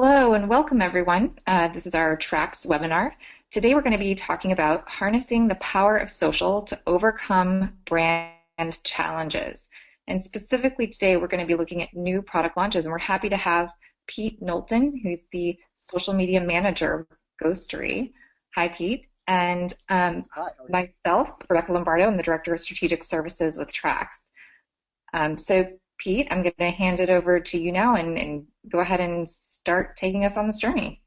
Hello and welcome everyone. This is our Tracx webinar. Today we're going to be talking about harnessing the power of social to overcome brand challenges. And specifically today we're going to be looking at new product launches, and we're happy to have Pete Knowlton, who's the social media manager of Ghostery. Hi Pete. And Hi, how are you? myself, Rebecca Lombardo, I'm the Director of Strategic Services with Tracx. So Pete, I'm going to hand it over to you now and go ahead and start taking us on this journey.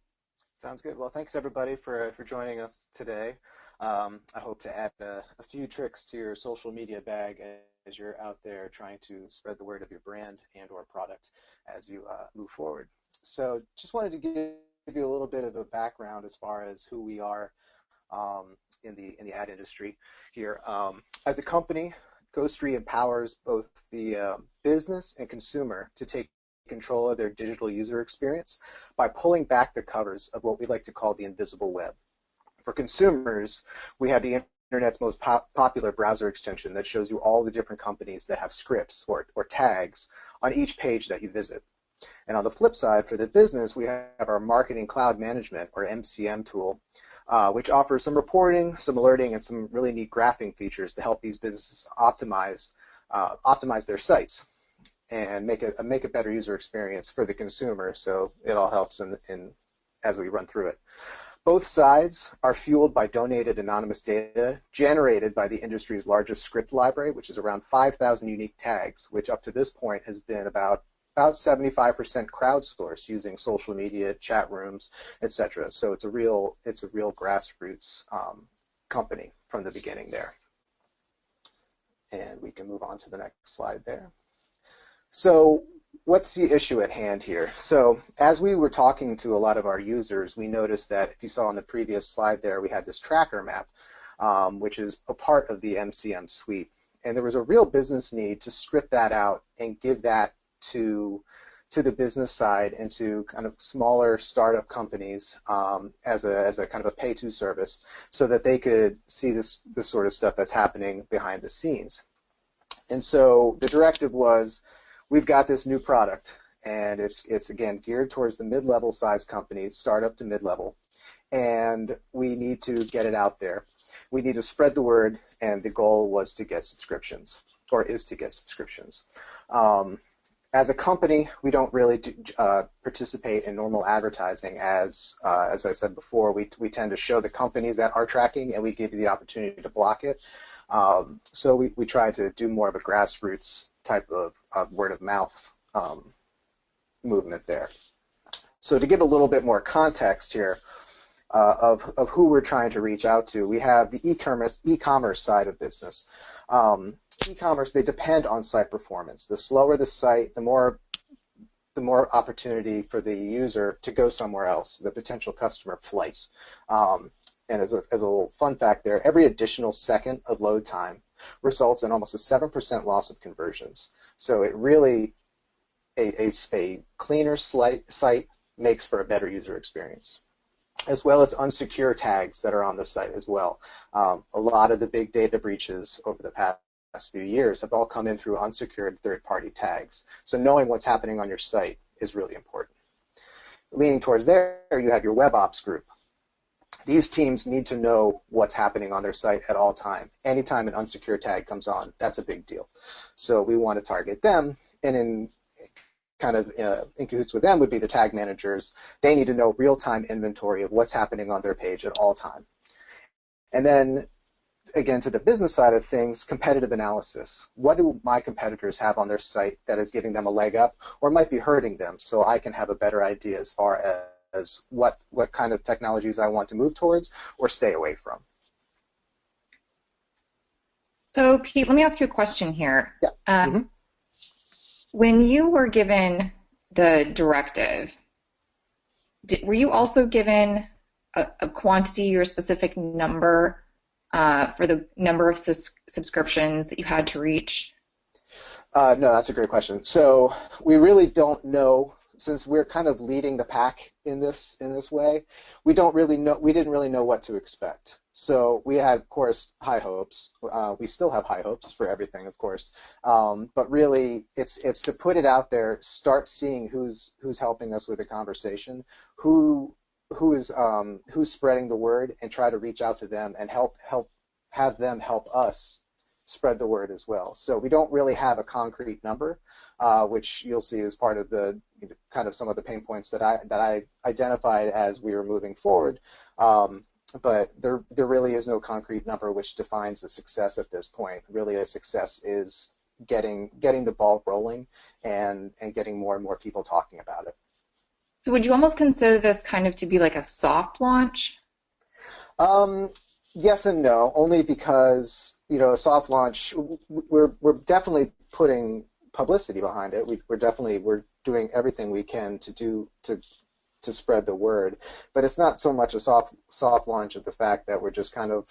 Sounds good. Well, thanks everybody for joining us today. I hope to add a few tricks to your social media bag as you're out there trying to spread the word of your brand and or product as you move forward. So just wanted to give you a little bit of a background as far as who we are in the ad industry here. As a company, Ghostery empowers both the business and consumer to take control of their digital user experience by pulling back the covers of what we like to call the invisible web. For consumers, we have the internet's most popular browser extension that shows you all the different companies that have scripts or tags on each page that you visit. And on the flip side, for the business, we have our marketing cloud management or MCM tool, which offers some reporting, some alerting, and some really neat graphing features to help these businesses optimize their sites and make a better user experience for the consumer. So it all helps in as we run through it. Both sides are fueled by donated anonymous data generated by the industry's largest script library, which is around 5,000 unique tags, which up to this point has been about 75% crowdsourced using social media, chat rooms, etc. So it's a real grassroots company from the beginning there. And we can move on to the next slide there. So what's the issue at hand here? So as we were talking to a lot of our users, we noticed that if you saw on the previous slide there, we had this tracker map, which is a part of the MCM suite. And there was a real business need to script that out and give that to the business side and to kind of smaller startup companies as a kind of a pay-to service so that they could see this sort of stuff that's happening behind the scenes. And so the directive was, we've got this new product, and it's again geared towards the mid-level size company, startup to mid-level, and we need to get it out there. We need to spread the word, and the goal was to get subscriptions, or is to get subscriptions. As a company, we don't really participate in normal advertising. As I said before, we tend to show the companies that are tracking, and we give you the opportunity to block it. So we try to do more of a grassroots type of word of mouth movement there. So to give a little bit more context here of who we're trying to reach out to, we have the e-commerce side of business. E-commerce, they depend on site performance. The slower the site, the more opportunity for the user to go somewhere else, the potential customer flight. And as a little fun fact there, every additional second of load time results in almost a 7% loss of conversions. So it really, a cleaner site makes for a better user experience, as well as unsecure tags that are on the site as well. A lot of the big data breaches over the past few years have all come in through unsecured third-party tags. So knowing what's happening on your site is really important. Leaning towards there, you have your web ops group. These teams need to know what's happening on their site at all time. Anytime an unsecured tag comes on, that's a big deal. So we want to target them, and in cahoots with them would be the tag managers. They need to know real-time inventory of what's happening on their page at all time. And then again, to the business side of things, competitive analysis. What do my competitors have on their site that is giving them a leg up or might be hurting them, so I can have a better idea as far as what kind of technologies I want to move towards or stay away from. So Pete, let me ask you a question here. Yeah. When you were given the directive, were you also given a quantity or a specific number for the number of subscriptions that you had to reach? No, that's a great question. So we really don't know, since we're kind of leading the pack in this way. We didn't really know what to expect. So we had, of course, high hopes. We still have high hopes for everything, of course. But really, it's to put it out there, start seeing who's helping us with the conversation, who who's spreading the word, and try to reach out to them and help have them help us spread the word as well. So we don't really have a concrete number, which you'll see as part of the kind of some of the pain points that I identified as we were moving forward. But there really is no concrete number which defines a success at this point. Really, a success is getting the ball rolling and getting more and more people talking about it. So would you almost consider this kind of to be like a soft launch? Um, yes and no, only because a soft launch, we're definitely putting publicity behind it. We're doing everything we can to spread the word, but it's not so much a soft launch of the fact that we're just kind of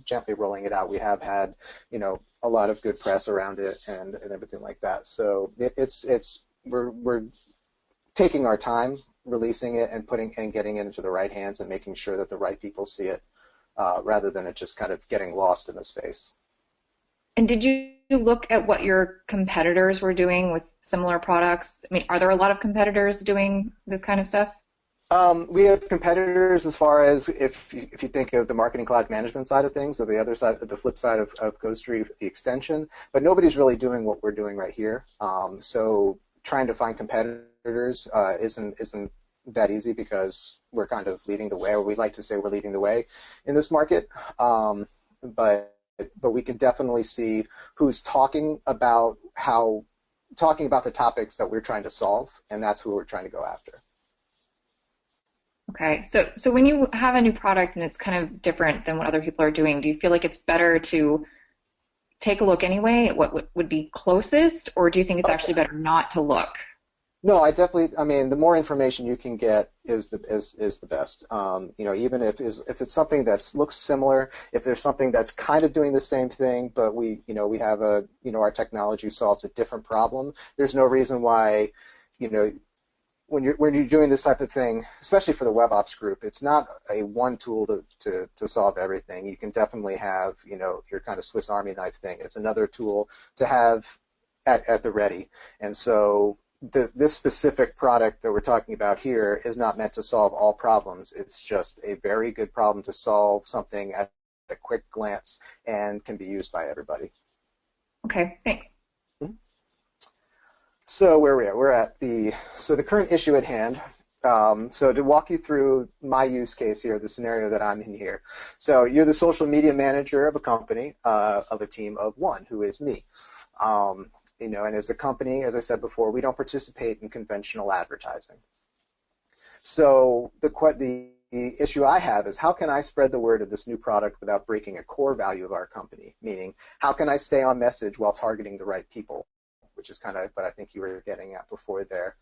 gently rolling it out. We have had a lot of good press around it and everything like that. So we're taking our time releasing it and getting it into the right hands and making sure that the right people see it, rather than it just kind of getting lost in the space. And did you look at what your competitors were doing with similar products? I mean, are there a lot of competitors doing this kind of stuff? We have competitors as far as if you think of the marketing cloud management side of things, or the other side, the flip side of Ghostery, the extension, but nobody's really doing what we're doing right here. So trying to find competitors isn't that easy because we're kind of leading the way, or we like to say we're leading the way in this market. But we can definitely see who's talking about the topics that we're trying to solve, and that's who we're trying to go after. Okay, so when you have a new product and it's kind of different than what other people are doing, do you feel like it's better to take a look anyway at what would be closest, or do you think it's actually better not to look? No, I mean, the more information you can get is the best. Even if it's something that looks similar, if there's something that's kind of doing the same thing, but we have our technology solves a different problem. There's no reason why, you know, when you're doing this type of thing, especially for the web ops group, it's not a one tool to solve everything. You can definitely have, your kind of Swiss Army knife thing. It's another tool to have at the ready. And so this specific product that we're talking about here is not meant to solve all problems. It's just a very good problem to solve something at a quick glance and can be used by everybody. Okay, thanks. So where are we at? We're at the current issue at hand. So to walk you through my use case here, the scenario that I'm in here. So you're the social media manager of a company, of a team of one, who is me. And as a company, as I said before, we don't participate in conventional advertising. So the issue I have is, how can I spread the word of this new product without breaking a core value of our company? Meaning, how can I stay on message while targeting the right people? Which is kind of what I think you were getting at before there.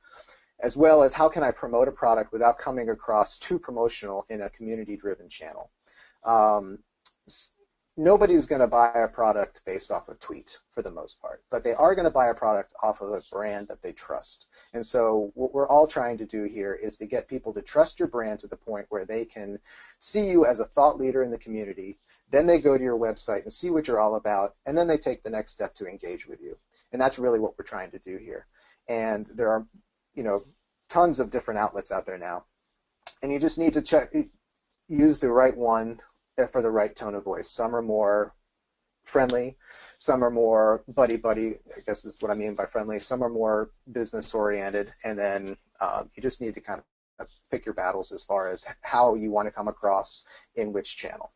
As well as, how can I promote a product without coming across too promotional in a community-driven channel? Nobody's going to buy a product based off a tweet for the most part, but they are going to buy a product off of a brand that they trust. And so what we're all trying to do here is to get people to trust your brand to the point where they can see you as a thought leader in the community. Then they go to your website and see what you're all about, and then they take the next step to engage with you. And that's really what we're trying to do here. And there are, tons of different outlets out there now. And you just need to use the right one for the right tone of voice. Some are more friendly. Some are more buddy-buddy. I guess that's what I mean by friendly. Some are more business-oriented. And then you just need to kind of pick your battles as far as how you want to come across in which channel.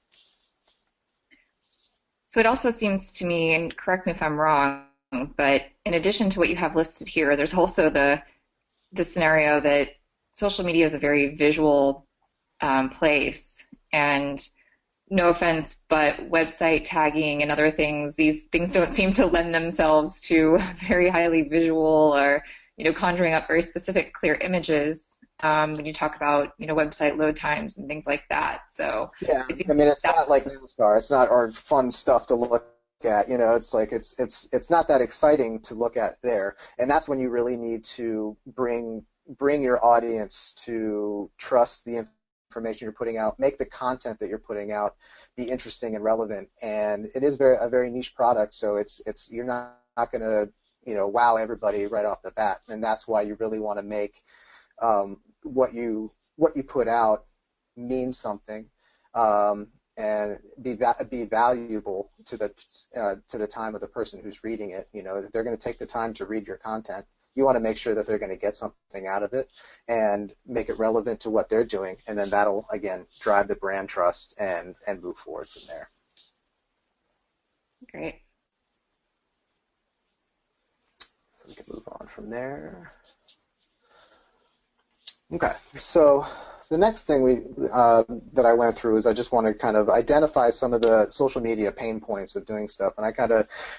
So it also seems to me, and correct me if I'm wrong, but in addition to what you have listed here, there's also the scenario that social media is a very visual place, and no offense, but website tagging and other things, these things don't seem to lend themselves to very highly visual or conjuring up very specific, clear images when you talk about website load times and things like that. So yeah, I mean, it's not like NASCAR. It's not our fun stuff to look at. It's like it's not that exciting to look at there, and that's when you really need to bring your audience to trust the information you're putting out, make the content that you're putting out be interesting and relevant. And it is a very niche product, so you're not going to wow everybody right off the bat. And that's why you really want to make what you put out mean something, and be valuable to the time of the person who's reading it. If they're going to take the time to read your content, you want to make sure that they're going to get something out of it and make it relevant to what they're doing, and then that'll again drive the brand trust and move forward from there. Great. So we can move on from there. Okay, so the next thing that I went through is I just want to kind of identify some of the social media pain points of doing stuff, and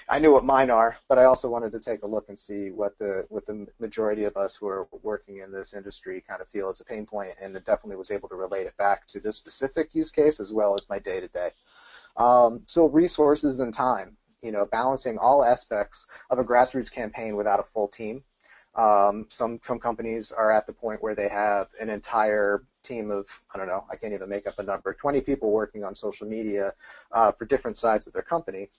I knew what mine are, but I also wanted to take a look and see what the majority of us who are working in this industry kind of feel it's a pain point, and it definitely was able to relate it back to this specific use case as well as my day-to-day. So resources and time, balancing all aspects of a grassroots campaign without a full team. Some companies are at the point where they have an entire team of, I don't know, I can't even make up a number, 20 people working on social media for different sides of their company.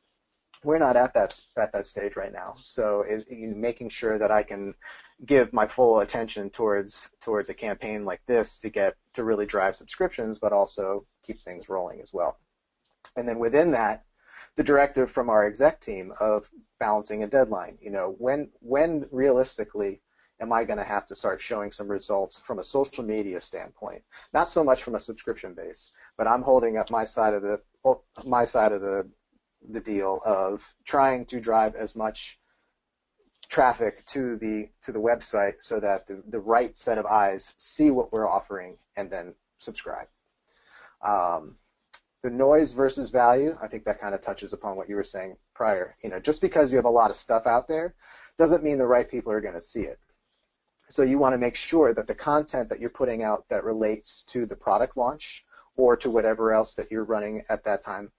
We're not at that stage right now. So making sure that I can give my full attention towards a campaign like this to really drive subscriptions, but also keep things rolling as well. And then within that, the directive from our exec team of balancing a deadline. When realistically am I going to have to start showing some results from a social media standpoint? Not so much from a subscription base, but I'm holding up my side of the deal of trying to drive as much traffic to the website so that the right set of eyes see what we're offering and then subscribe. The noise versus value, I think that kind of touches upon what you were saying prior. Just because you have a lot of stuff out there doesn't mean the right people are going to see it. So you want to make sure that the content that you're putting out that relates to the product launch or to whatever else that you're running at that time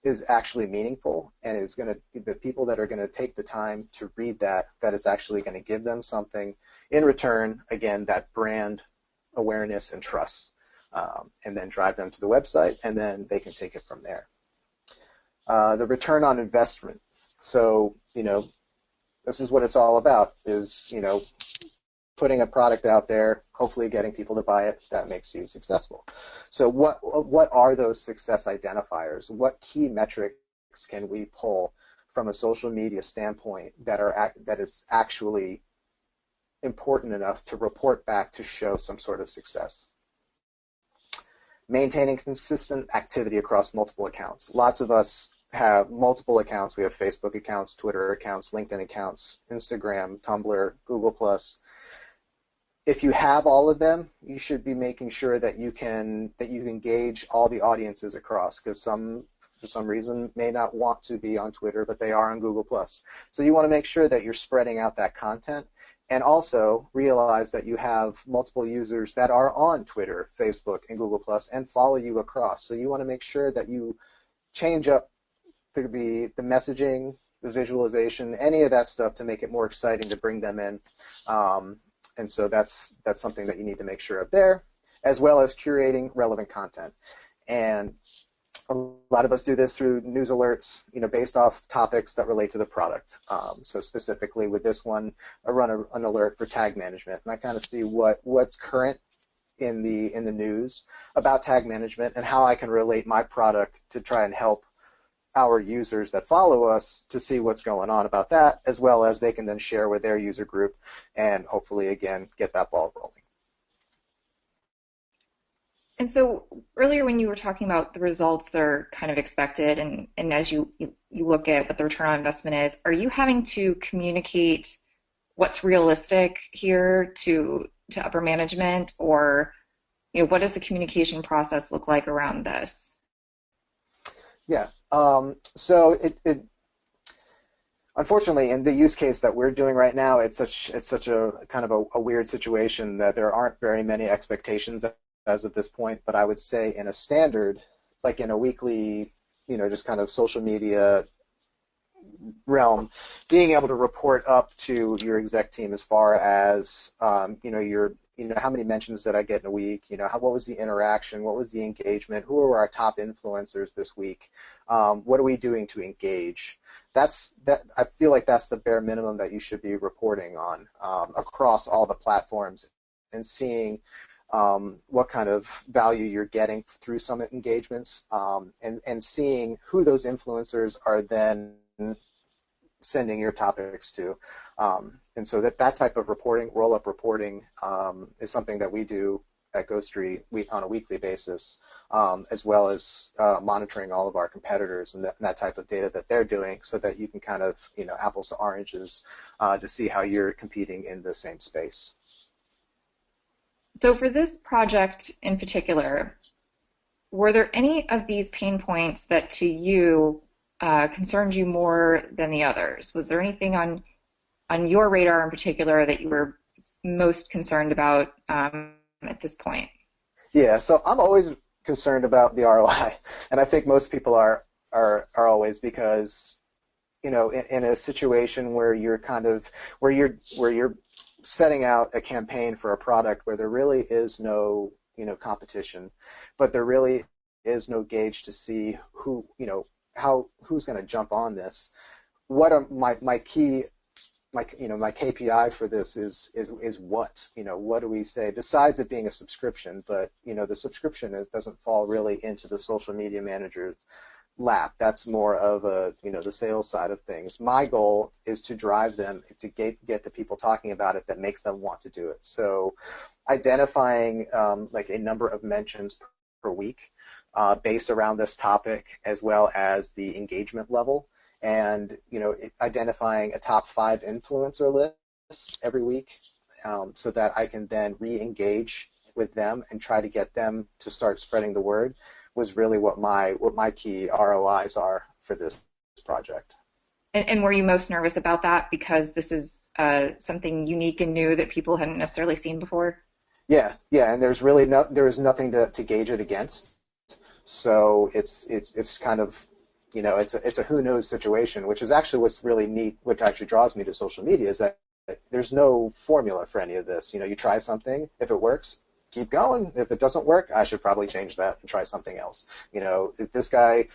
is actually meaningful, and it's going to the people that are going to take the time to read that it's actually going to give them something in return, again, that brand awareness and trust. And then drive them to the website, and then they can take it from there. The return on investment. So, this is what it's all about, is, putting a product out there, hopefully getting people to buy it. That makes you successful. So what are those success identifiers? What key metrics can we pull from a social media standpoint that is actually important enough to report back to show some sort of success? Maintaining consistent activity across multiple accounts. Lots of us have multiple accounts. We have Facebook accounts, Twitter accounts, LinkedIn accounts, Instagram, Tumblr, Google+. If you have all of them, you should be making sure that you can engage all the audiences across, because some, for some reason, may not want to be on Twitter, but they are on Google+. So you want to make sure that you're spreading out that content. And also realize that you have multiple users that are on Twitter, Facebook, and Google+, and follow you across. So you want to make sure that you change up the messaging, the visualization, any of that stuff to make it more exciting to bring them in. And so that's something that you need to make sure of there, as well as curating relevant content. And a lot of us do this through news alerts, based off topics that relate to the product. So specifically with this one, I run an alert for tag management, and I kind of see what's current in the news about tag management and how I can relate my product to try and help our users that follow us to see what's going on about that, as well as they can then share with their user group and hopefully, again, get that ball rolling. And so earlier when you were talking about the results that are kind of expected, and as you look at what the return on investment is, are you having to communicate what's realistic here to upper management, or what does the communication process look like around this? Yeah. So it unfortunately, in the use case that we're doing right now, it's such a kind of a weird situation that there aren't very many expectations as of this point. But I would say in a standard, like in a weekly, just kind of social media realm, being able to report up to your exec team as far as your how many mentions did I get in a week? What was the interaction? What was the engagement? Who were our top influencers this week? What are we doing to engage? I feel like that's the bare minimum that you should be reporting on across all the platforms, and seeing what kind of value you're getting through some engagements, and seeing who those influencers are then sending your topics to. And so that type of reporting, roll-up reporting, is something that we do at Ghostery on a weekly basis, as well as monitoring all of our competitors and that type of data that they're doing, so that you can kind of, apples to oranges, to see how you're competing in the same space. So for this project in particular, were there any of these pain points that to you concerned you more than the others? Was there anything on your radar in particular that you were most concerned about at this point? Yeah, so I'm always concerned about the ROI, and I think most people are always, because in a situation where you're where you're setting out a campaign for a product where there really is no competition, but there really is no gauge to see who's going to jump on this. What are my key my my KPI for this is what do we say besides it being a subscription? But the subscription doesn't fall really into the social media manager lap. That's more of a the sales side of things. My goal is to drive them to get the people talking about it that makes them want to do it. So identifying like a number of mentions per week based around this topic, as well as the engagement level, and identifying a top 5 influencer list every week, so that I can then re-engage with them and try to get them to start spreading the word, was really what my key ROIs are for this project. And were you most nervous about that because this is something unique and new that people hadn't necessarily seen before? Yeah, and there is nothing to gauge it against. So it's kind of it's a who knows situation, which is actually what's really neat. What actually draws me to social media is that there's no formula for any of this. You try something, if it works, keep going. If it doesn't work, I should probably change that and try something else. If this guy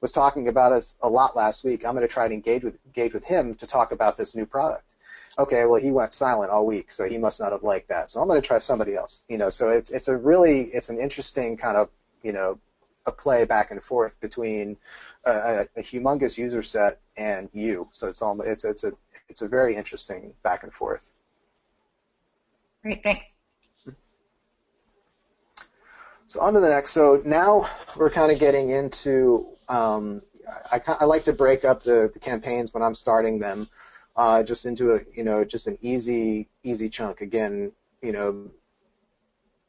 was talking about us a lot last week, I'm going to try to engage with him to talk about this new product. Okay, well, he went silent all week, so he must not have liked that. So I'm going to try somebody else. So it's an interesting kind of a play back and forth between a humongous user set and you. So it's a very interesting back and forth. Great, thanks. So on to the next. So now we're kind of getting into, I like to break up the campaigns when I'm starting them, just into just an easy chunk. Again,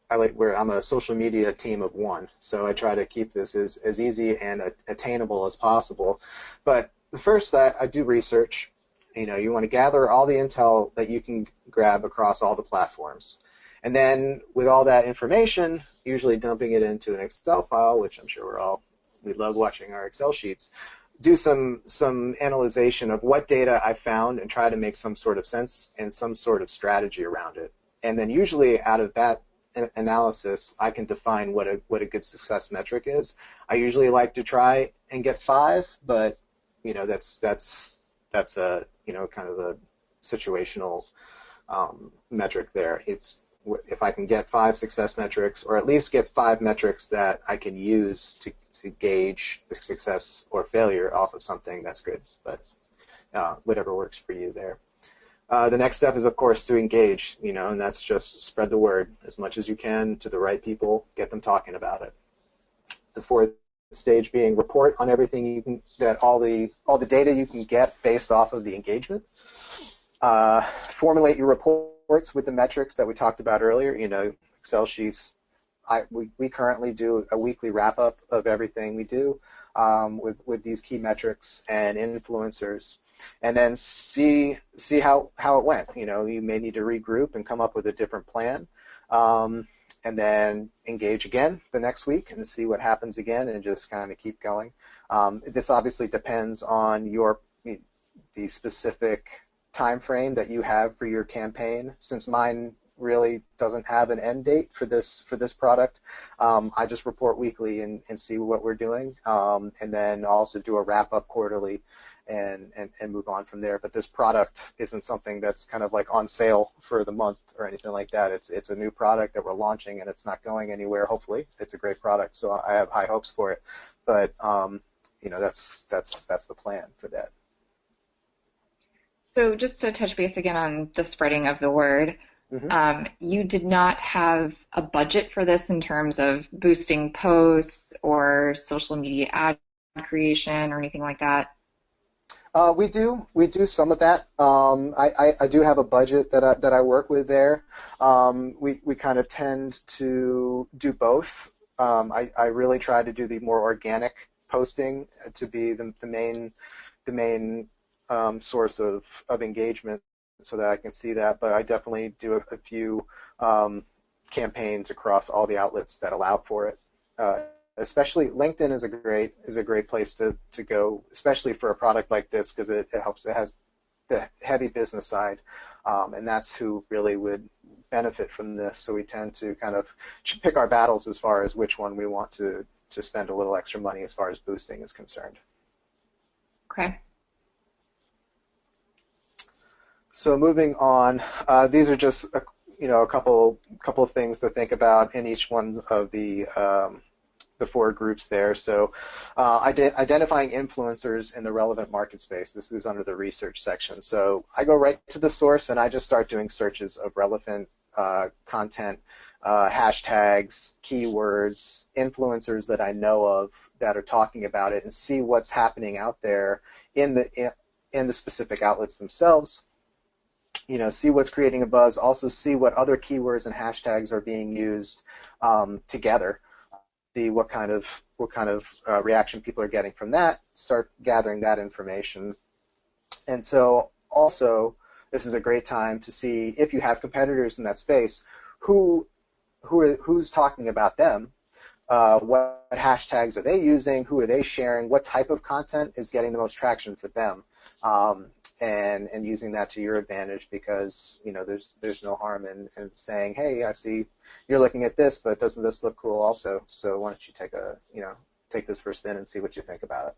I'm a social media team of 1, so I try to keep this as easy and attainable as possible. But first, I do research. You want to gather all the intel that you can grab across all the platforms. And then with all that information, usually dumping it into an Excel file, which I'm sure we love watching our Excel sheets, do some analyzation of what data I found and try to make some sort of sense and some sort of strategy around it. And then usually out of that analysis, I can define what a good success metric is. I usually like to try and get 5, but that's a kind of a situational metric there. It's if I can get 5 success metrics, or at least get 5 metrics that I can use to gauge the success or failure off of something, that's good. But whatever works for you there. The next step is, of course, to engage, and that's just spread the word as much as you can to the right people, get them talking about it. The 4th stage being report on everything all the data you can get based off of the engagement. Formulate your reports with the metrics that we talked about earlier. Excel sheets. We currently do a weekly wrap up of everything we do with these key metrics and influencers, and then see how it went. You may need to regroup and come up with a different plan, and then engage again the next week and see what happens again, and just kind of keep going. This obviously depends on the specific time frame that you have for your campaign. Since mine really doesn't have an end date for this product. I just report weekly and see what we're doing, and then also do a wrap up quarterly and move on from there. But this product isn't something that's kind of like on sale for the month or anything like that. It's a new product that we're launching, and it's not going anywhere. Hopefully, it's a great product, so I have high hopes for it. But that's the plan for that. So just to touch base again on the spreading of the word, Mm-hmm. you did not have a budget for this in terms of boosting posts or social media ad creation or anything like that? We do some of that. I do have a budget that I work with there. We kind of tend to do both. I really try to do the more organic posting to be the main source of engagement so that I can see that. But I definitely do a few campaigns across all the outlets that allow for it. Especially LinkedIn is a great place to go, especially for a product like this, because it has the heavy business side, and that's who really would benefit from this. So we tend to kind of pick our battles as far as which one we want to spend a little extra money as far as boosting is concerned. Okay. So moving on, these are just a couple of things to think about in each one of the four groups there. So identifying influencers in the relevant market space. This is under the research section. So I go right to the source and I just start doing searches of relevant content, hashtags, keywords, influencers that I know of that are talking about it, and see what's happening out there in the specific outlets themselves. See what's creating a buzz. Also see what other keywords and hashtags are being used together. See what kind of reaction people are getting from that. Start gathering that information. And so also, this is a great time to see if you have competitors in that space, who's talking about them, what hashtags are they using, who are they sharing, what type of content is getting the most traction for them, and using that to your advantage, because there's no harm in saying, hey, I see you're looking at this, but doesn't this look cool also? So why don't you take this for a spin and see what you think about it.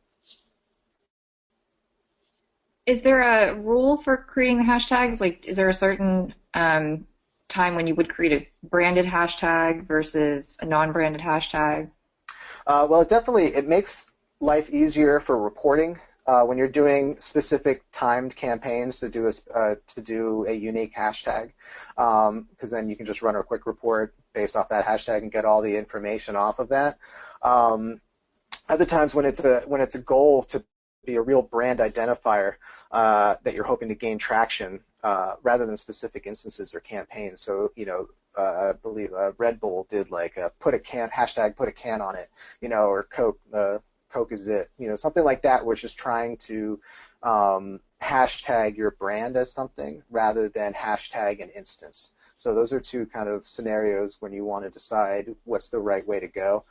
Is there a rule for creating the hashtags? Like, is there a certain time when you would create a branded hashtag versus a non-branded hashtag? Well, it makes life easier for reporting. When you're doing specific timed campaigns to do a unique hashtag, because then you can just run a quick report based off that hashtag and get all the information off of that. Other times when it's a goal to be a real brand identifier that you're hoping to gain traction, rather than specific instances or campaigns. So I believe Red Bull did like put a can on it, or Coke. Coke is it, something like that, where it's just trying to hashtag your brand as something rather than hashtag an instance. So those are two kind of scenarios when you want to decide what's the right way to go.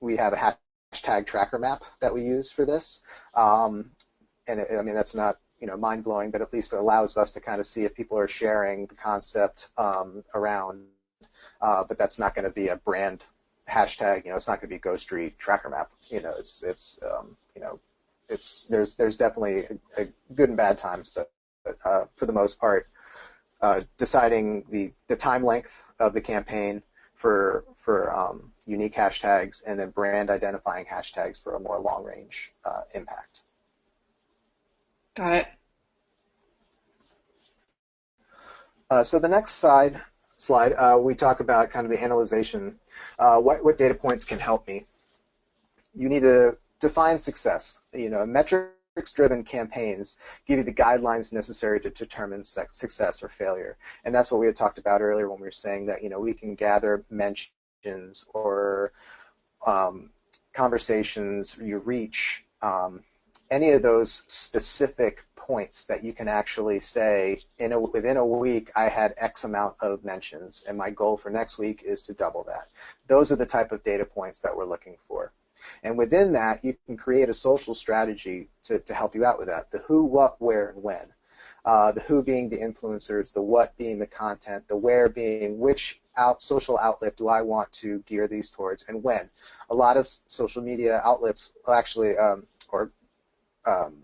We have a hashtag tracker map that we use for this, and that's not mind-blowing, but at least it allows us to kind of see if people are sharing the concept around, but that's not going to be a brand hashtag. It's not going to be Ghostery tracker map. There's definitely a good and bad times, but for the most part, deciding the time length of the campaign for unique hashtags, and then brand identifying hashtags for a more long range impact. Got it. So the next slide, we talk about kind of the analyzation. What data points can help me? You need to define success. Metrics-driven campaigns give you the guidelines necessary to determine success or failure. And that's what we had talked about earlier when we were saying that we can gather mentions or conversations, your reach, any of those specific points that you can actually say, within a week I had X amount of mentions, and my goal for next week is to double that. Those are the type of data points that we're looking for. And within that, you can create a social strategy to help you out with that, the who, what, where, and when. The who being the influencers, the what being the content, the where being which social outlet do I want to gear these towards, and when. A lot of social media outlets actually, or um,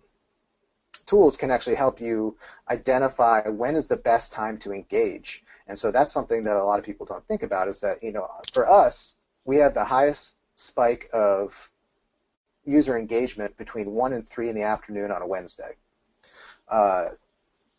tools can actually help you identify when is the best time to engage. And so that's something that a lot of people don't think about, is that, for us, we have the highest spike of user engagement between 1 and 3 in the afternoon on a Wednesday.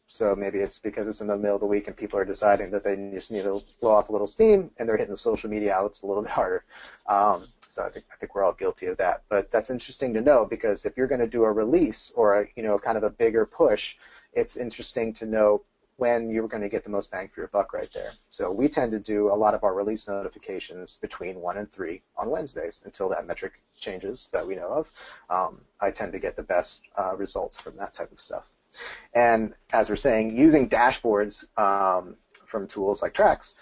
So maybe it's because it's in the middle of the week and people are deciding that they just need to blow off a little steam, and they're hitting the social media outlets a little bit harder. So I think we're all guilty of that. But that's interesting to know, because if you're going to do a release or kind of a bigger push, it's interesting to know when you're going to get the most bang for your buck right there. So we tend to do a lot of our release notifications between 1 and 3 on Wednesdays until that metric changes that we know of. I tend to get the best results from that type of stuff. And as we're saying, using dashboards from tools like Tracx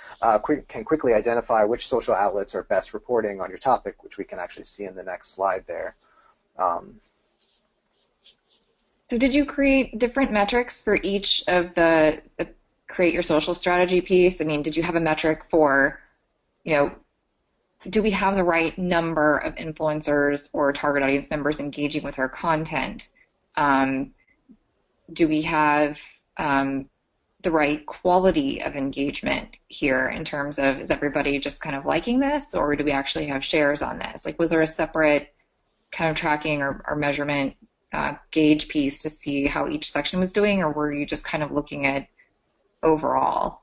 can quickly identify which social outlets are best reporting on your topic, which we can actually see in the next slide there. So did you create different metrics for each of the create your social strategy piece? I mean, did you have a metric for, do we have the right number of influencers or target audience members engaging with our content? Do we have the right quality of engagement here in terms of, is everybody just kind of liking this, or do we actually have shares on this? Like, was there a separate kind of tracking or measurement gauge piece to see how each section was doing, or were you just kind of looking at overall?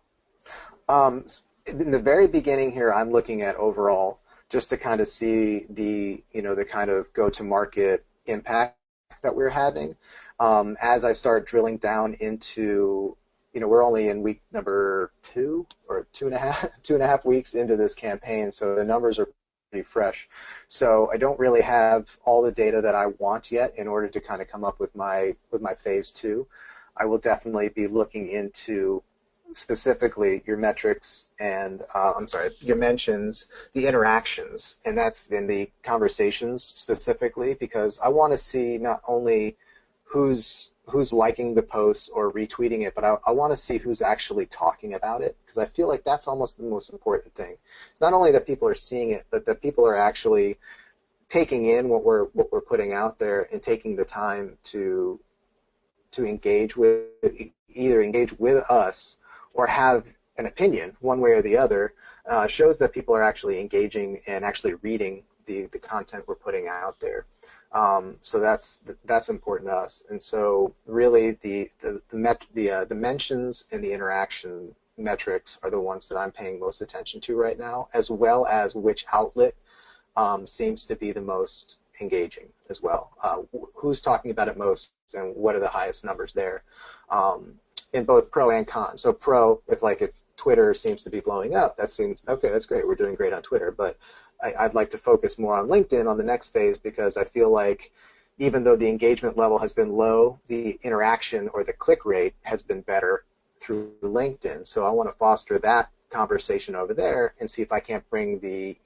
In the very beginning here, I'm looking at overall, just to kind of see the kind of go-to-market impact that we're having. As I start drilling down into, we're only in week number 2 or 2.5 weeks into this campaign, so the numbers are pretty fresh. So I don't really have all the data that I want yet in order to kind of come up with my phase 2. I will definitely be looking into specifically your metrics and your mentions, the interactions, and that's in the conversations specifically, because I want to see not only who's liking the posts or retweeting it, but I want to see who's actually talking about it, because I feel like that's almost the most important thing. It's not only that people are seeing it, but that people are actually taking in what we're putting out there and taking the time to engage with, either engage with us or have an opinion one way or the other. Shows that people are actually engaging and actually reading the content we're putting out there. So that's important to us. And so really the mentions and the interaction metrics are the ones that I'm paying most attention to right now, as well as which outlet seems to be the most engaging as well. Who's talking about it most, and what are the highest numbers there, in both pro and con. So pro, if Twitter seems to be blowing up, that seems okay. That's great. We're doing great on Twitter, but I'd like to focus more on LinkedIn on the next phase, because I feel like even though the engagement level has been low, the interaction or the click rate has been better through LinkedIn. So I want to foster that conversation over there and see if I can't bring the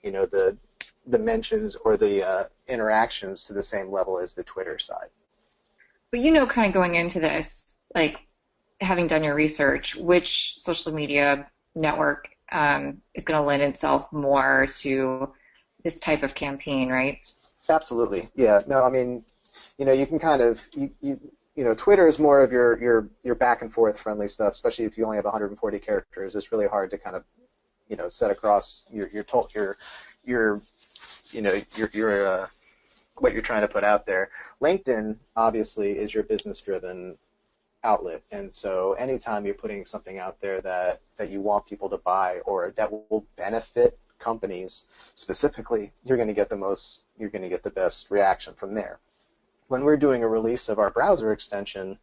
mentions or the interactions to the same level as the Twitter side. But kind of going into this, like having done your research, which social media network is going to lend itself more to this type of campaign, right? Absolutely. Yeah. No, I mean, you can kind of Twitter is more of your back and forth friendly stuff, especially if you only have 140 characters. It's really hard to kind of set across your what you're trying to put out there. LinkedIn obviously is your business driven outlet, and so anytime you're putting something out there that you want people to buy or that will benefit companies specifically, you're going to get the best reaction from there. When we're doing a release of our browser extension,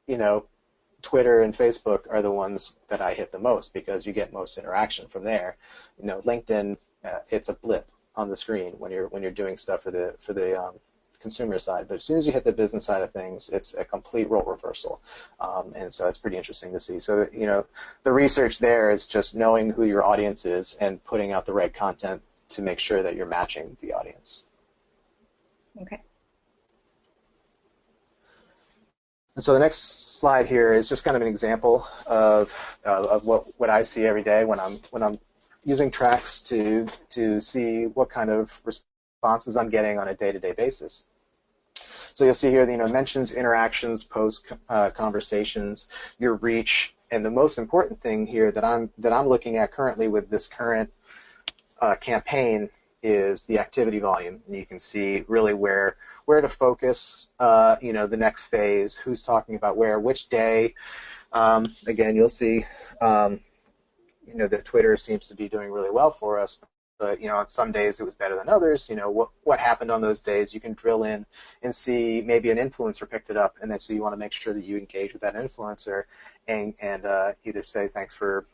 Twitter and Facebook are the ones that I hit the most, because you get most interaction from there. LinkedIn, it's a blip on the screen when you're doing stuff for the consumer side, but as soon as you hit the business side of things, it's a complete role reversal, and so it's pretty interesting to see. So the research there is just knowing who your audience is and putting out the right content to make sure that you're matching the audience. Okay. And so the next slide here is just kind of an example of what I see every day when I'm using Tracx to see what kind of responses I'm getting on a day-to-day basis. So you'll see here, mentions, interactions, posts, conversations, your reach, and the most important thing here that I'm looking at currently with this current campaign is the activity volume. And you can see really where to focus, the next phase, who's talking about where, which day. Again, you'll see, that Twitter seems to be doing really well for us. But on some days it was better than others. What happened on those days. You can drill in and see maybe an influencer picked it up, and then so you want to make sure that you engage with that influencer and either say thanks for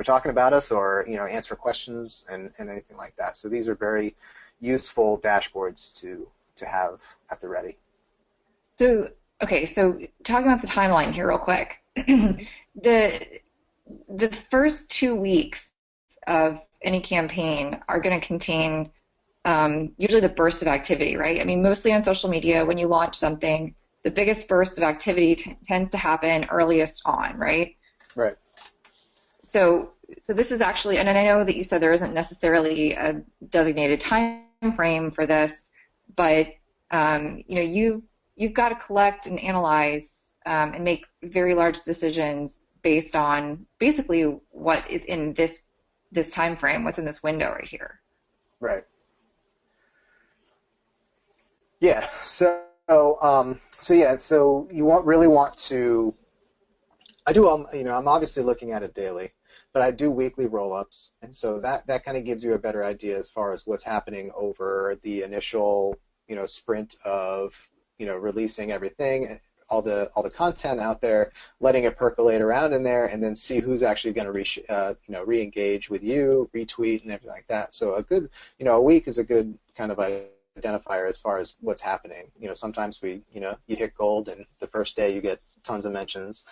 talking about us, or answer questions and anything like that. So these are very useful dashboards to have at the ready. So, okay, so talking about the timeline here real quick. The first 2 weeks of any campaign are going to contain usually the burst of activity, right? I mean, mostly on social media, when you launch something, the biggest burst of activity tends to happen earliest on, right? Right. So this is actually, and I know that you said there isn't necessarily a designated time frame for this, but you've got to collect and analyze and make very large decisions based on basically what is in this time frame, what's in this window right here. Right. Yeah. So you really want to. I do. I'm obviously looking at it daily, but I do weekly roll-ups, and so that kind of gives you a better idea as far as what's happening over the initial sprint of releasing everything, all the content out there, letting it percolate around in there, and then see who's actually going to re-engage with you, retweet, and everything like that. So a week is a good kind of identifier as far as what's happening. Sometimes you hit gold, and the first day you get tons of mentions,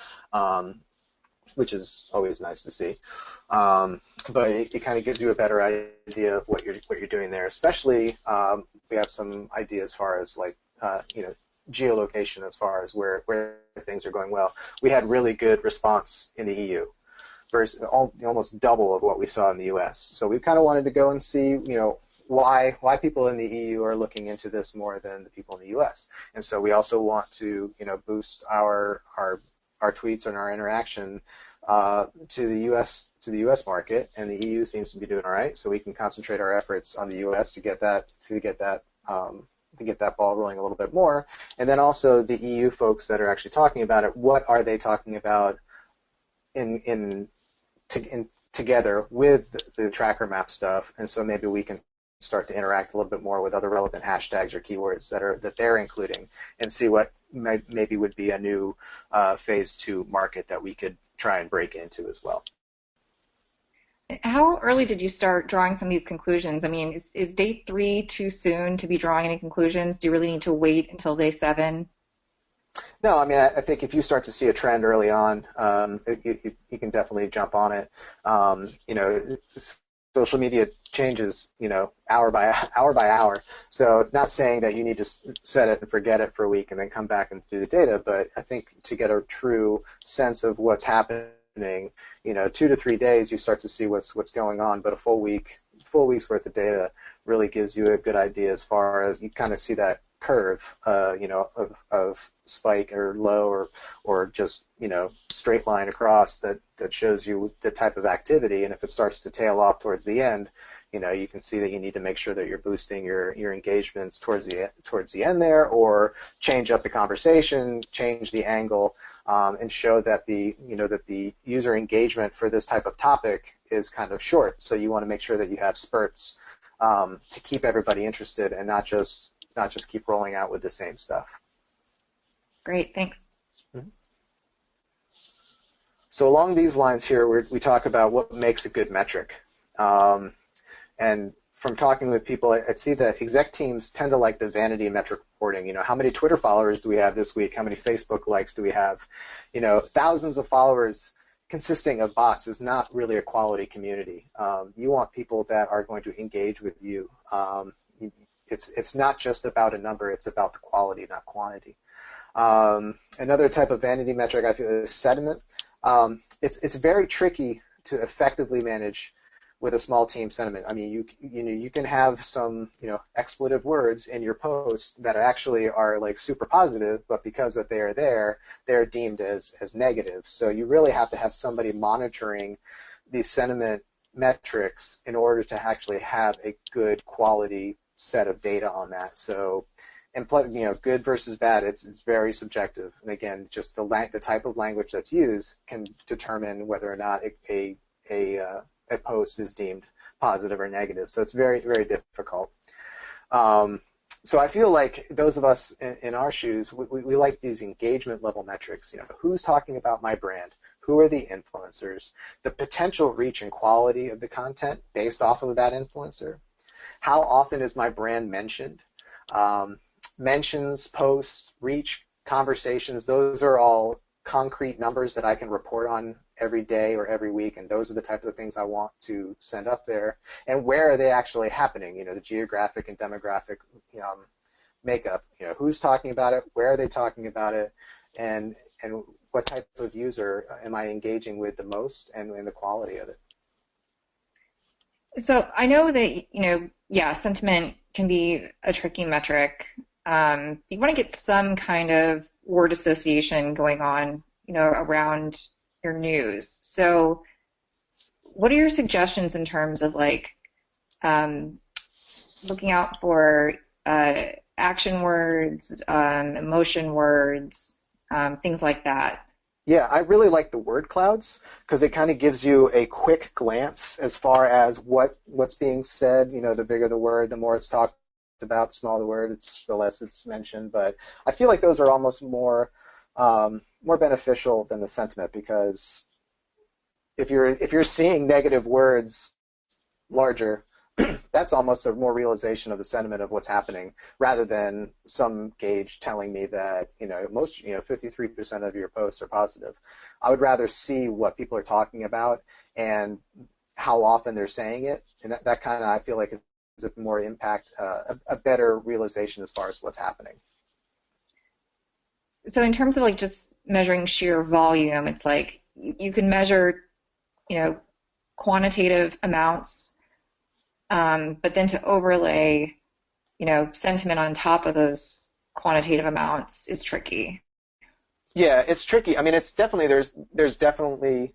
which is always nice to see. But it kind of gives you a better idea of what you're doing there. Especially, we have some idea as far as geolocation, as far as where things are going well. We had really good response in the EU, versus almost double of what we saw in the US. So we kind of wanted to go and see, why people in the EU are looking into this more than the people in the US. And so we also want to, boost our tweets and our interaction to the US market, and the EU seems to be doing all right. So we can concentrate our efforts on the US to get that ball rolling a little bit more. And then also the EU folks that are actually talking about it, what are they talking about together with the tracker map stuff? And so maybe we can start to interact a little bit more with other relevant hashtags or keywords that they're including, and see what maybe would be a new phase 2 market that we could try and break into as well. How early did you start drawing some of these conclusions? I mean, is day 3 too soon to be drawing any conclusions? Do you really need to wait until day 7? No, I mean, I think if you start to see a trend early on, you can definitely jump on it. Social media changes, hour by hour. So not saying that you need to set it and forget it for a week and then come back and do the data, but I think to get a true sense of what's happening, 2 to 3 days, you start to see what's going on. But a full week's worth of data really gives you a good idea as far as you kind of see that curve, of spike or low or just straight line across that shows you the type of activity. And if it starts to tail off towards the end, you can see that you need to make sure that you're boosting your engagements towards the end there, or change up the conversation, change the angle, and show that the user engagement for this type of topic is kind of short. So you want to make sure that you have spurts to keep everybody interested, and not just keep rolling out with the same stuff. Great, thanks. Mm-hmm. So along these lines here, we talk about what makes a good metric. And from talking with people, I see that exec teams tend to like the vanity metric reporting. How many Twitter followers do we have this week? How many Facebook likes do we have? Thousands of followers consisting of bots is not really a quality community. You want people that are going to engage with you. It's not just about a number, it's about the quality, not quantity. Another type of vanity metric I feel is sentiment. It's very tricky to effectively manage with a small team sentiment. I mean, you can have some expletive words in your posts that actually are like super positive, but because that they are there, they're deemed as negative. So you really have to have somebody monitoring these sentiment metrics in order to actually have a good quality set of data on that. So, and good versus bad, it's very subjective. And again, just the type of language that's used can determine whether or not a post is deemed positive or negative. So it's very, very difficult. So I feel like those of us in our shoes, we like these engagement level metrics. Who's talking about my brand? Who are the influencers? The potential reach and quality of the content based off of that influencer. How often is my brand mentioned? Mentions, posts, reach, conversations, those are all concrete numbers that I can report on every day or every week, and those are the types of things I want to send up there. And where are they actually happening? The geographic and demographic makeup. Who's talking about it? Where are they talking about it? And what type of user am I engaging with the most, and the quality of it? So I know that, yeah, sentiment can be a tricky metric. You want to get some kind of word association going on, around your news. So what are your suggestions in terms of um, looking out for action words, emotion words, things like that? Yeah, I really like the word clouds because it kind of gives you a quick glance as far as what's being said. The bigger the word, the more it's talked about. The smaller the word, the less it's mentioned. But I feel like those are almost more beneficial than the sentiment, because if you're seeing negative words larger, that's almost a more realization of the sentiment of what's happening, rather than some gauge telling me that 53% of your posts are positive. I would rather see what people are talking about and how often they're saying it, and that kind of, I feel like, is a more impact, a better realization as far as what's happening. So in terms of just measuring sheer volume, it's like you can measure, you know, quantitative amounts, but then to overlay, sentiment on top of those quantitative amounts is tricky. Yeah, it's tricky. I mean, it's definitely there's definitely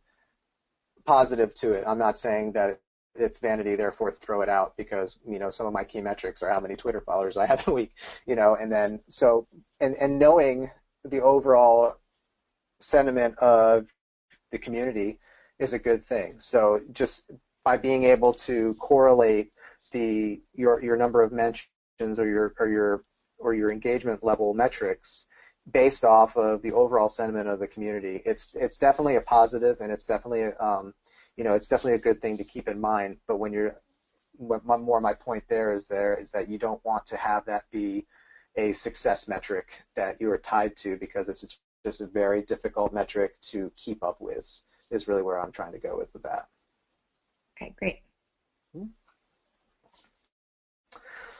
positive to it. I'm not saying that it's vanity, therefore throw it out, because some of my key metrics are how many Twitter followers I have in a week, and then and knowing the overall sentiment of the community is a good thing. So just by being able to correlate your number of mentions or your engagement level metrics based off of the overall sentiment of the community, it's definitely a positive, and it's definitely it's definitely a good thing to keep in mind. But my point there is that you don't want to have that be a success metric that you are tied to, because it's just a very difficult metric to keep up with, is really where I'm trying to go with that. Okay, great.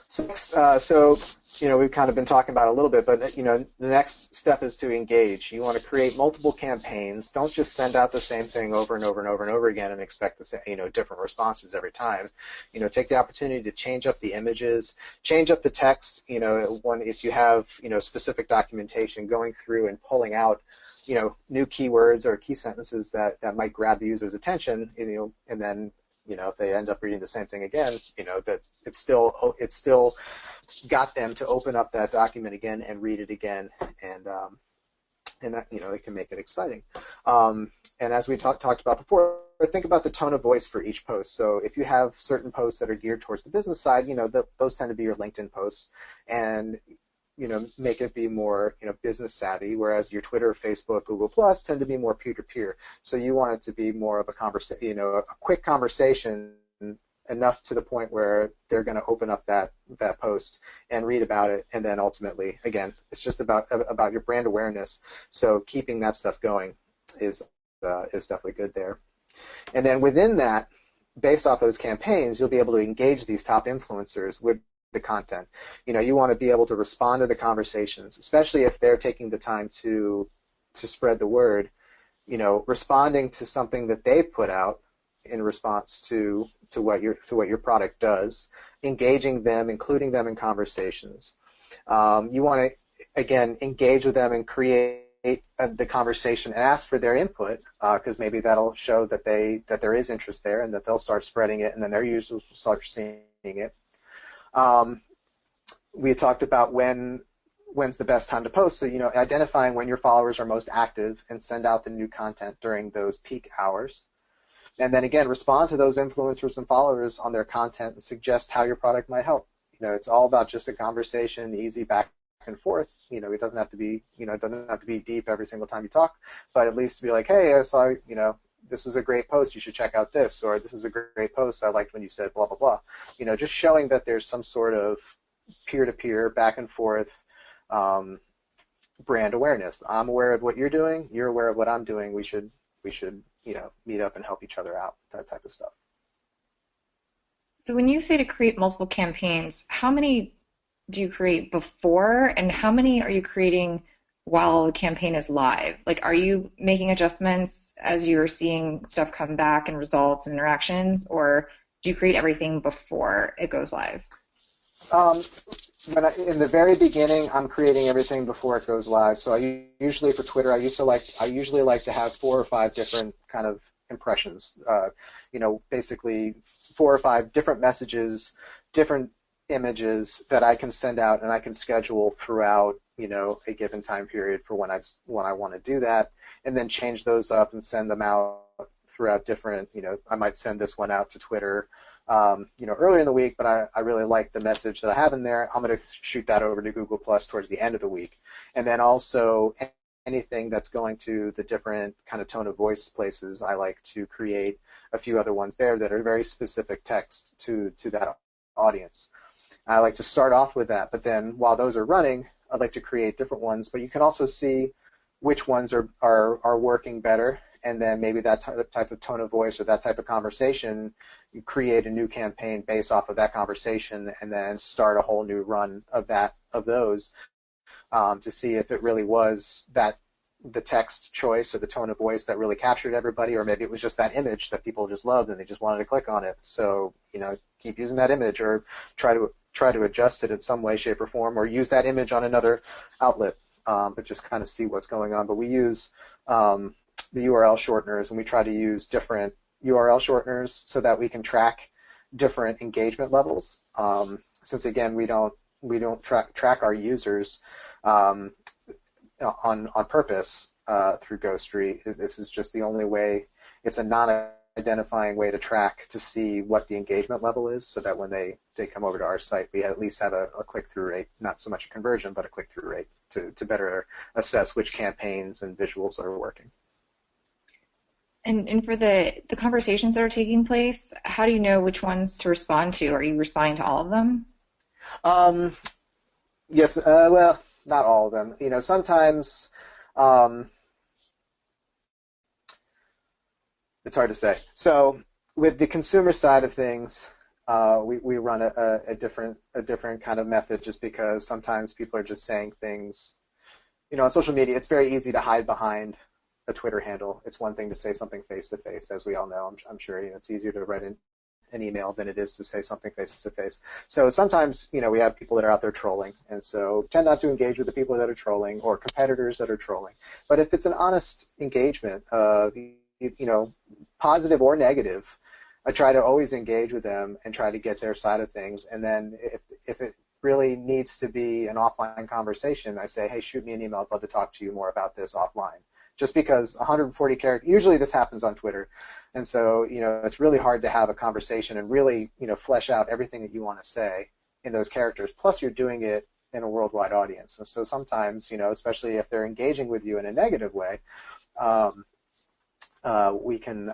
So we've kind of been talking about it a little bit, but the next step is to engage. You want to create multiple campaigns. Don't just send out the same thing over and over and over and over again and expect the same, different responses every time. Take the opportunity to change up the images, change up the text. If you have specific documentation, going through and pulling out new keywords or key sentences that might grab the user's attention. And then if they end up reading the same thing again, that it's still got them to open up that document again and read it again, and that it can make it exciting. And as we talked about before, think about the tone of voice for each post. So if you have certain posts that are geared towards the business side, those tend to be your LinkedIn posts, and make it be more business savvy, whereas your Twitter, Facebook, Google Plus tend to be more peer-to-peer. So you want it to be more of a conversation, a quick conversation, enough to the point where they're going to open up that post and read about it, and then ultimately, again, it's just about your brand awareness. So keeping that stuff going is definitely good there. And then within that, based off those campaigns, you'll be able to engage these top influencers with the content. You want to be able to respond to the conversations, especially if they're taking the time to spread the word. Responding to something that they've put out in response to what your product does, engaging them, including them in conversations. You want to again engage with them and create the conversation and ask for their input, because maybe that'll show that there is interest there and that they'll start spreading it, and then their users will start seeing it. We talked about when's the best time to post. So identifying when your followers are most active and send out the new content during those peak hours. And then again, respond to those influencers and followers on their content and suggest how your product might help. It's all about just a conversation, easy back and forth. It doesn't have to be, it doesn't have to be deep every single time you talk, but at least be like, hey, I saw, this is a great post, you should check out this, or this is a great post, I liked when you said blah, blah, blah. Just showing that there's some sort of peer-to-peer, back and forth brand awareness. I'm aware of what you're doing, you're aware of what I'm doing, we should meet up and help each other out, that type of stuff. So when you say to create multiple campaigns, how many do you create before, and how many are you creating while the campaign is live? Like, are you making adjustments as you're seeing stuff come back and results and interactions, or do you create everything before it goes live? In the very beginning, I'm creating everything before it goes live. So usually for Twitter, I usually like to have 4 or 5 different kind of impressions. Basically 4 or 5 different messages, different images that I can send out, and I can schedule throughout a given time period for when I want to do that, and then change those up and send them out throughout different. I might send this one out to Twitter earlier in the week, but I really like the message that I have in there. I'm going to shoot that over to Google Plus towards the end of the week. And then also anything that's going to the different kind of tone of voice places, I like to create a few other ones there that are very specific text to that audience. I like to start off with that, but then while those are running, I'd like to create different ones. But you can also see which ones are working better, and then maybe that type of tone of voice or that type of conversation, you create a new campaign based off of that conversation, and then start a whole new run of those to see if it really was the text choice or the tone of voice that really captured everybody, or maybe it was just that image that people just loved and they just wanted to click on it. So keep using that image, or try to adjust it in some way, shape, or form, or use that image on another outlet, but just kind of see what's going on. But we use the URL shorteners, and we try to use different URL shorteners so that we can track different engagement levels. Since again, we don't track our users on purpose through Ghostery. This is just the only way. It's a non-identifying way to track to see what the engagement level is, so that when they come over to our site, we at least have a click-through rate, not so much a conversion, but a click-through rate to better assess which campaigns and visuals are working. And for the conversations that are taking place, how do you know which ones to respond to? Are you responding to all of them? Yes, well, not all of them. Sometimes it's hard to say. So with the consumer side of things, we run a different kind of method, just because sometimes people are just saying things. On social media, it's very easy to hide behind a Twitter handle. It's one thing to say something face-to-face, as we all know. I'm sure it's easier to write an email than it is to say something face-to-face. So sometimes, we have people that are out there trolling, and so tend not to engage with the people that are trolling or competitors that are trolling. But if it's an honest engagement, positive or negative, I try to always engage with them and try to get their side of things. And then if it really needs to be an offline conversation, I say, hey, shoot me an email. I'd love to talk to you more about this offline. Just because 140 characters, usually this happens on Twitter, and so it's really hard to have a conversation and really flesh out everything that you want to say in those characters. Plus, you're doing it in a worldwide audience, and so sometimes especially if they're engaging with you in a negative way, we can.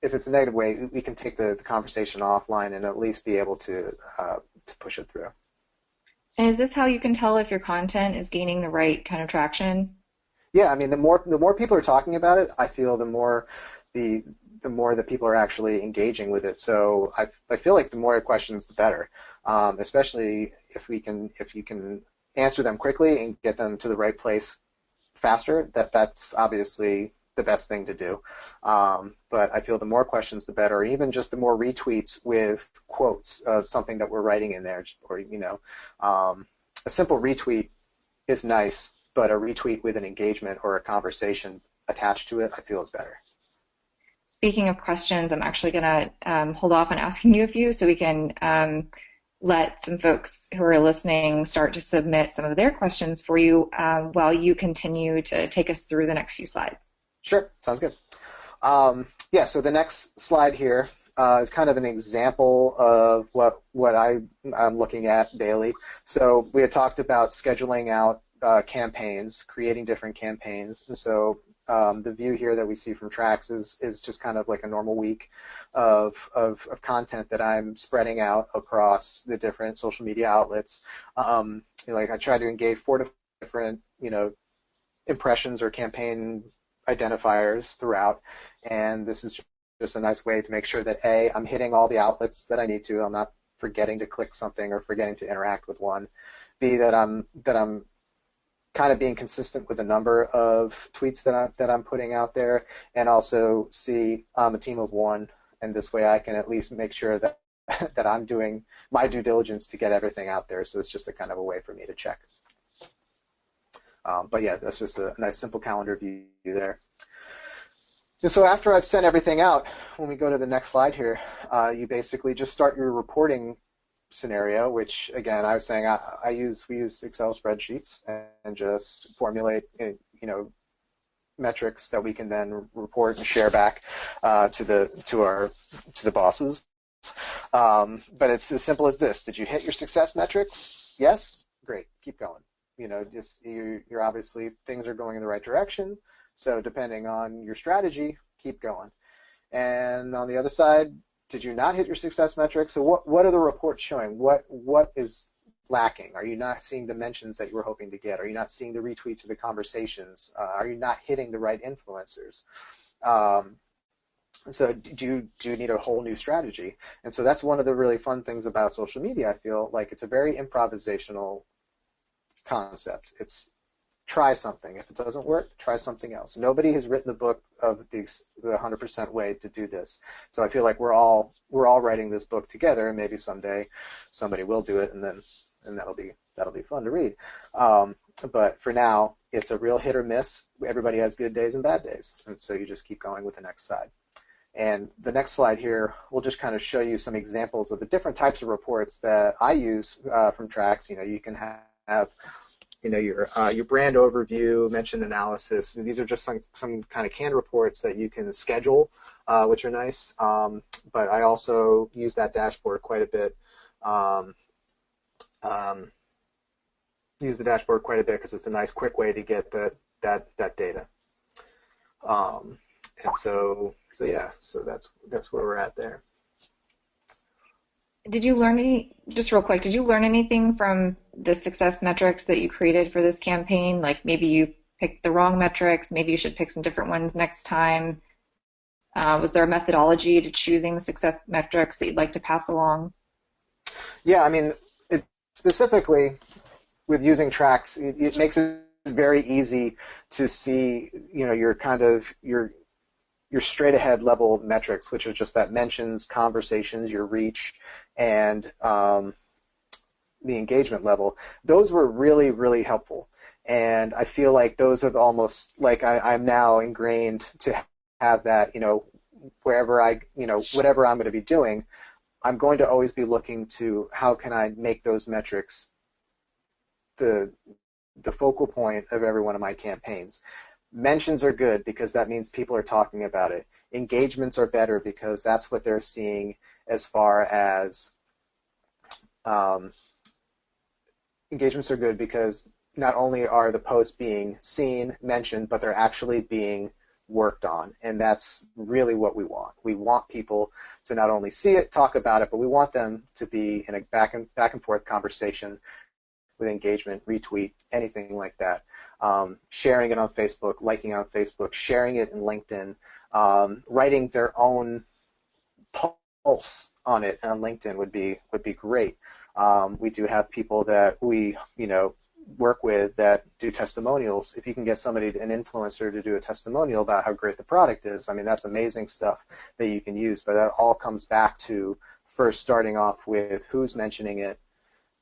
If it's a negative way, we can take the conversation offline and at least be able to push it through. And is this how you can tell if your content is gaining the right kind of traction? Yeah, I mean, the more people are talking about it, I feel the more the the more that people are actually engaging with it. So I feel like the more questions, the better, especially if you can answer them quickly and get them to the right place faster. That's obviously the best thing to do. But I feel the more questions, the better. And even just the more retweets with quotes of something that we're writing in there, or a simple retweet is nice, but a retweet with an engagement or a conversation attached to it, I feel is better. Speaking of questions, I'm actually going to hold off on asking you a few so we can let some folks who are listening start to submit some of their questions for you while you continue to take us through the next few slides. Sure, sounds good. Yeah, so the next slide here is kind of an example of what I'm looking at daily. So we had talked about scheduling out campaigns, creating different campaigns. And so the view here that we see from Tracx is just kind of like a normal week of content that I'm spreading out across the different social media outlets. Like I try to engage 4 different, impressions or campaign identifiers throughout, and this is just a nice way to make sure that A, I'm hitting all the outlets that I need to. I'm not forgetting to click something or forgetting to interact with one. B, that I'm kind of being consistent with the number of tweets that I'm putting out there, and also C, I'm a team of one, and this way I can at least make sure that that I'm doing my due diligence to get everything out there. So it's just a kind of a way for me to check. But yeah, that's just a nice simple calendar view there. And so after I've sent everything out, when we go to the next slide here, you basically just start your reporting scenario, which again, I was saying we use Excel spreadsheets and just formulate, metrics that we can then report and share back to the bosses. But it's as simple as this. Did you hit your success metrics? Yes? Great. Keep going. You're obviously, things are going in the right direction. So depending on your strategy, keep going. And on the other side, did you not hit your success metrics? So what are the reports showing? What is lacking? Are you not seeing the mentions that you were hoping to get? Are you not seeing the retweets of the conversations? Are you not hitting the right influencers? So do you need a whole new strategy? And so that's one of the really fun things about social media. I feel like it's a very improvisational concept. It's try something. If it doesn't work, try something else. Nobody has written the book of the 100% way to do this. So I feel like we're all writing this book together, and maybe someday somebody will do it, and that'll be fun to read. But for now, it's a real hit or miss. Everybody has good days and bad days, and so you just keep going with the next side. And the next slide here will just kind of show you some examples of the different types of reports that I use from Tracx. You can have your brand overview, mention analysis. These are just some kind of canned reports that you can schedule, which are nice. But I also use that dashboard quite a bit. Use the dashboard quite a bit because it's a nice, quick way to get that data. And so yeah, so that's where we're at there. Did you learn just real quick, did you learn anything from the success metrics that you created for this campaign? Like maybe you picked the wrong metrics, maybe you should pick some different ones next time. Was there a methodology to choosing the success metrics that you'd like to pass along? Yeah, I mean, specifically with using Tracx, it makes it very easy to see, your straight ahead level metrics, which are just that mentions, conversations, your reach, and the engagement level. Those were really, really helpful. And I feel like those have almost, like I'm now ingrained to have that, wherever whatever I'm going to be doing, I'm going to always be looking to how can I make those metrics the focal point of every one of my campaigns. Mentions are good because that means people are talking about it. Engagements are better because that's what they're seeing as far as engagements are good because not only are the posts being seen, mentioned, but they're actually being worked on, and that's really what we want. We want people to not only see it, talk about it, but we want them to be in a back and forth conversation with engagement, retweet, anything like that. Sharing it on Facebook, liking it on Facebook, sharing it in LinkedIn, writing their own pulse on it on LinkedIn would be great. We do have people that we work with that do testimonials. If you can get somebody, an influencer, to do a testimonial about how great the product is, I mean, that's amazing stuff that you can use. But that all comes back to first starting off with who's mentioning it,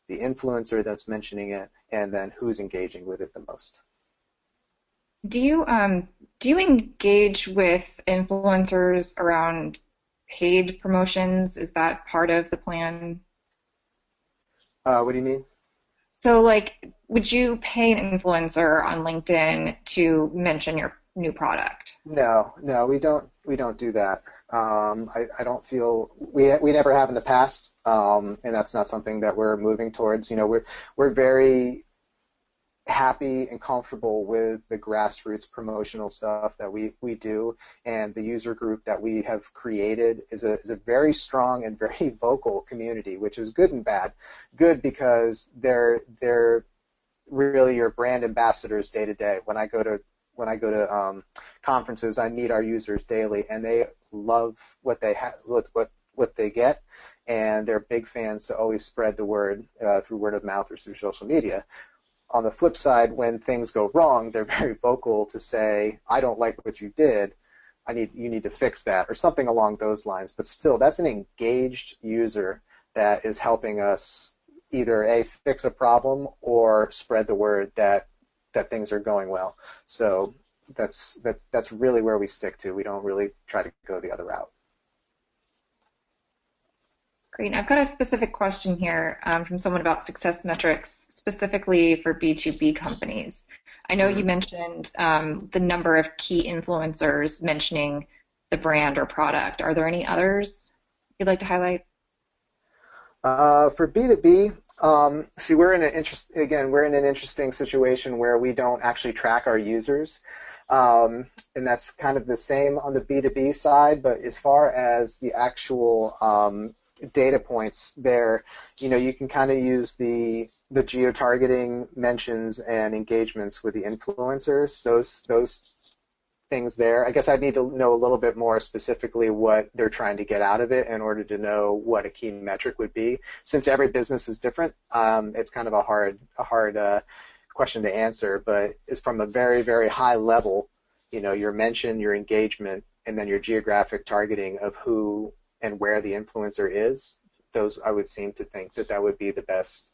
the influencer that's mentioning it, and then who's engaging with it the most. Do you engage with influencers around paid promotions? Is that part of the plan? What do you mean? So, like, would you pay an influencer on LinkedIn to mention your new product? No, no, we don't do that. I don't feel we never have in the past, and that's not something that we're moving towards. We're very happy and comfortable with the grassroots promotional stuff that we do, and the user group that we have created is a very strong and very vocal community, which is good and bad. Good because they're really your brand ambassadors day to day. When I go to conferences, I meet our users daily, and they love what they what they get, and they're big fans to always spread the word through word of mouth or through social media. On the flip side, when things go wrong, they're very vocal to say, "I don't like what you did. You need to fix that," or something along those lines. But still, that's an engaged user that is helping us either fix a problem or spread the word that things are going well. So that's really where we stick to. We don't really try to go the other route. Great. I've got a specific question here from someone about success metrics, specifically for B2B companies. I know you Mhm. mentioned the number of key influencers mentioning the brand or product. Are there any others you'd like to highlight? For B2B, see, we're in an interesting situation where we don't actually track our users. And that's kind of the same on the B2B side, but as far as the actual data points there, you can kind of use the geo-targeting mentions and engagements with the influencers, those things there. I guess I'd need to know a little bit more specifically what they're trying to get out of it in order to know what a key metric would be. Since every business is different, it's kind of a hard question to answer. But it's from a very, very high level, your mention, your engagement, and then your geographic targeting of who and where the influencer is. Those I would seem to think that would be the best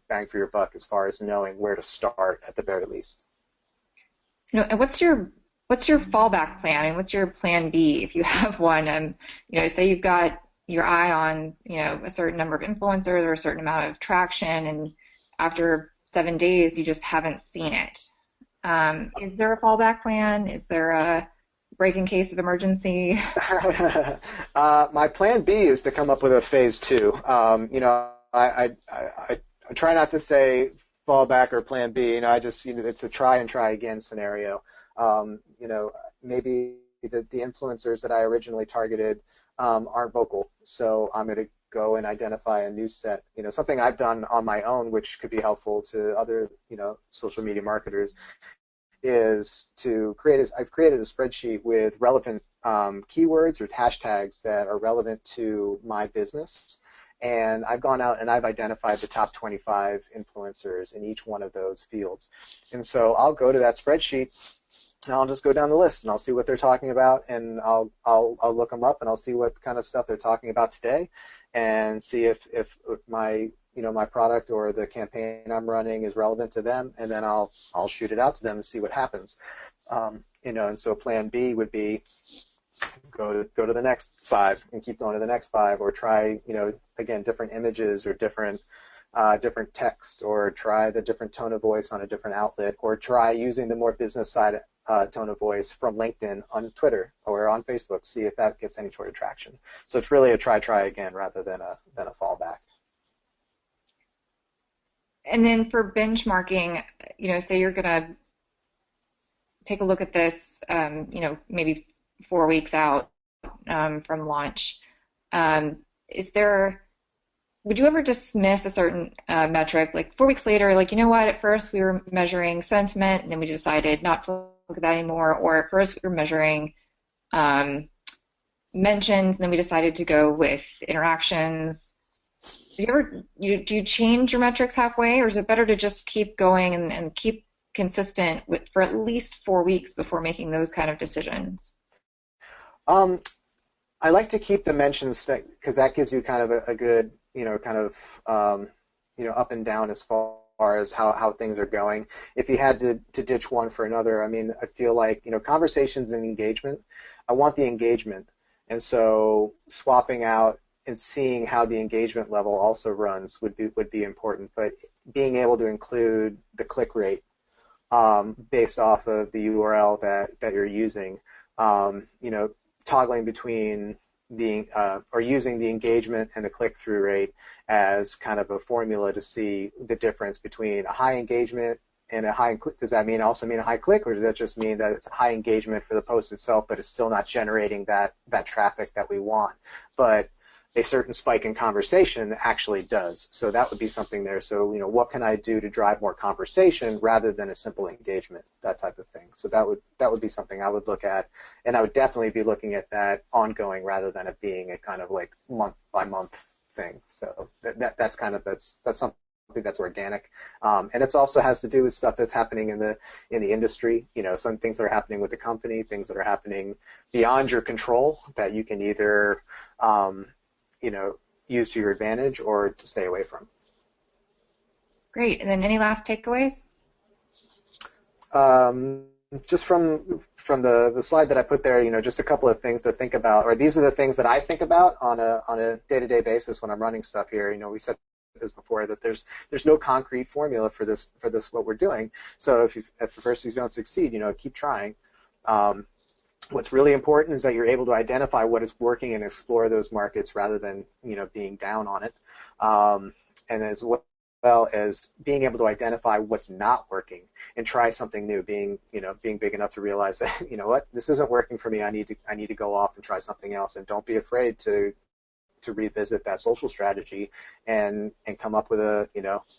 bang for your buck as far as knowing where to start at the very least. And what's your fallback plan and what's your plan B if you have one? Say you've got your eye on, a certain number of influencers or a certain amount of traction, and after 7 days you just haven't seen it. Is there a fallback plan? Is there a break in case of emergency? My plan B is to come up with a phase two. I try not to say fallback or plan B. It's a try and try again scenario. Maybe the influencers that I originally targeted aren't vocal, so I'm going to go and identify a new set. Something I've done on my own, which could be helpful to other, social media marketers, is I've created a spreadsheet with relevant keywords or hashtags that are relevant to my business. And I've gone out and I've identified the top 25 influencers in each one of those fields. And so I'll go to that spreadsheet and I'll just go down the list and I'll see what they're talking about, and I'll look them up and I'll see what kind of stuff they're talking about today, and see if my my product or the campaign I'm running is relevant to them, and then I'll shoot it out to them and see what happens. And so plan B would be go to the next five and keep going to the next five, or try again different images or different text, or try the different tone of voice on a different outlet, or try using the more business side tone of voice from LinkedIn on Twitter or on Facebook, see if that gets any sort of traction. So it's really a try again rather than a fallback. And then for benchmarking, say you're gonna take a look at this, maybe 4 weeks out from launch. Is there Would you ever dismiss a certain metric, like 4 weeks later, like, at first we were measuring sentiment and then we decided not to look at that anymore, or at first we were measuring mentions, and then we decided to go with interactions. Do you change your metrics halfway, or is it better to just keep going and keep consistent for at least 4 weeks before making those kind of decisions? Um, I like to keep the mentions because that gives you kind of a good, kind of, up and down as far as how things are going. If you had to ditch one for another, I mean, I feel like, conversations and engagement, I want the engagement. And so swapping out and seeing how the engagement level also runs would be important. But being able to include the click rate based off of the URL that you're using, toggling between being or using the engagement and the click-through rate as kind of a formula to see the difference between a high engagement and a high click. Does that mean a high click, or does that just mean that it's a high engagement for the post itself, but it's still not generating that traffic that we want? But a certain spike in conversation actually does. So that would be something there. So, what can I do to drive more conversation rather than a simple engagement, that type of thing. So that would be something I would look at, and I would definitely be looking at that ongoing rather than it being a kind of like month by month thing. So that's something that's organic, and it also has to do with stuff that's happening in the industry. Some things that are happening with the company, things that are happening beyond your control that you can either use to your advantage or to stay away from. Great. And then any last takeaways? Um, just from the slide that I put there, just a couple of things to think about, or these are the things that I think about on a day-to-day basis when I'm running stuff here. We said this before, that there's no concrete formula for this what we're doing. So if first you don't succeed, keep trying. What's really important is that you're able to identify what is working and explore those markets rather than being down on it, and as well as being able to identify what's not working and try something new. Being big enough to realize that what, this isn't working for me. I need to go off and try something else, and don't be afraid to revisit that social strategy and come up with to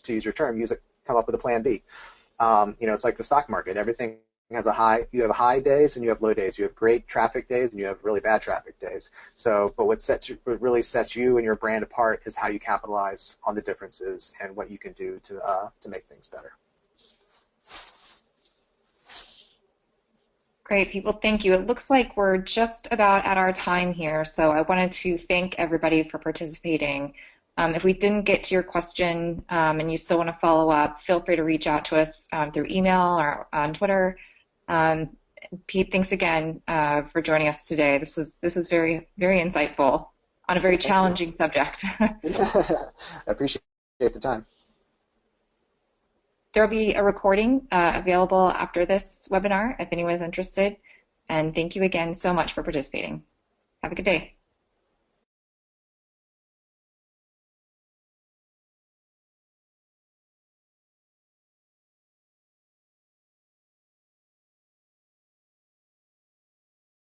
use your term, come up with a plan B. It's like the stock market. Everything has you have high days and you have low days. You have great traffic days and you have really bad traffic days. So, but what really sets you and your brand apart is how you capitalize on the differences and what you can do to make things better. Great, people, thank you. It looks like we're just about at our time here, so I wanted to thank everybody for participating. If we didn't get to your question and you still want to follow up, feel free to reach out to us through email or on Twitter. Pete, thanks again for joining us today. This was very, very insightful on a very challenging subject. I appreciate the time. There will be a recording available after this webinar if anyone is interested. And thank you again so much for participating. Have a good day.